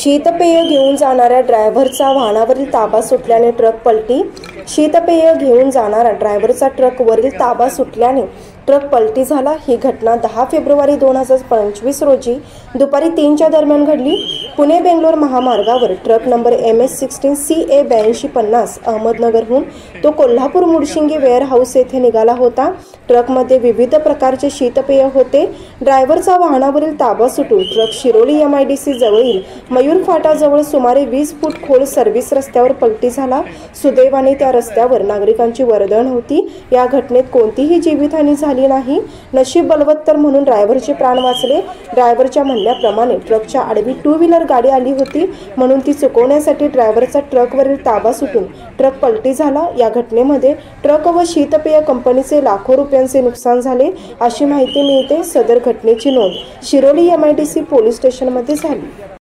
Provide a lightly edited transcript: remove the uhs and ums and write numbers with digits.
शीतपेय घेऊन जाणाऱ्या ड्रायव्हरचा वाहनावरील ताबा सुटल्याने ट्रक पलटी। शीतपेय घेऊन जाणारा ड्रायव्हरचा ट्रकवरील ताबा सुटल्याने ट्रक पलटी झाला। ही घटना 10 फेब्रुवारी 2025 रोजी दुपारी 3च्या दरम्यान घडली। पुणे बेंगलोर महामार्गावर ट्रक नंबर MS16 CA 8250 अहमदनगरहून तो कोल्हापूर मुडशिंगी वेअरहाऊस येथे निघाला होता। ट्रकमध्ये विविध प्रकारचे शीतपेय होते। ड्रायव्हरचा वाहनावरील ताबा सुटून ट्रक शिरोली MIDC जवळील मयूर फाटाजवळ सुमारे 20 फूट खोल सर्व्हिस रस्त्यावर पलटी झाला। सुदैवाने त्या रस्त्यावर नागरिकांची वर्दळ होती। या घटनेत कोणतीही जीवितहानी झाली नाही। नशीब बलवत्तर म्हणून ड्रायव्हरचे प्राण वाचले। ड्रायव्हरच्या म्हणण्याप्रमाणे ट्रकच्या आडवी 2 व्हीलर गाडी आली होती, म्हणून ती चुकवण्यासाठी ड्रायव्हरचा ट्रकवरील ताबा सुटून ट्रक पलटी झाला। या घटनेमध्ये ट्रक व शीतपेय कंपनीचे लाखो रुपयांचे नुकसान झाले, अशी माहिती मिळते। सदर घटनेची नोंद शिरोली MIDC पोलीस स्टेशनमध्ये झाली।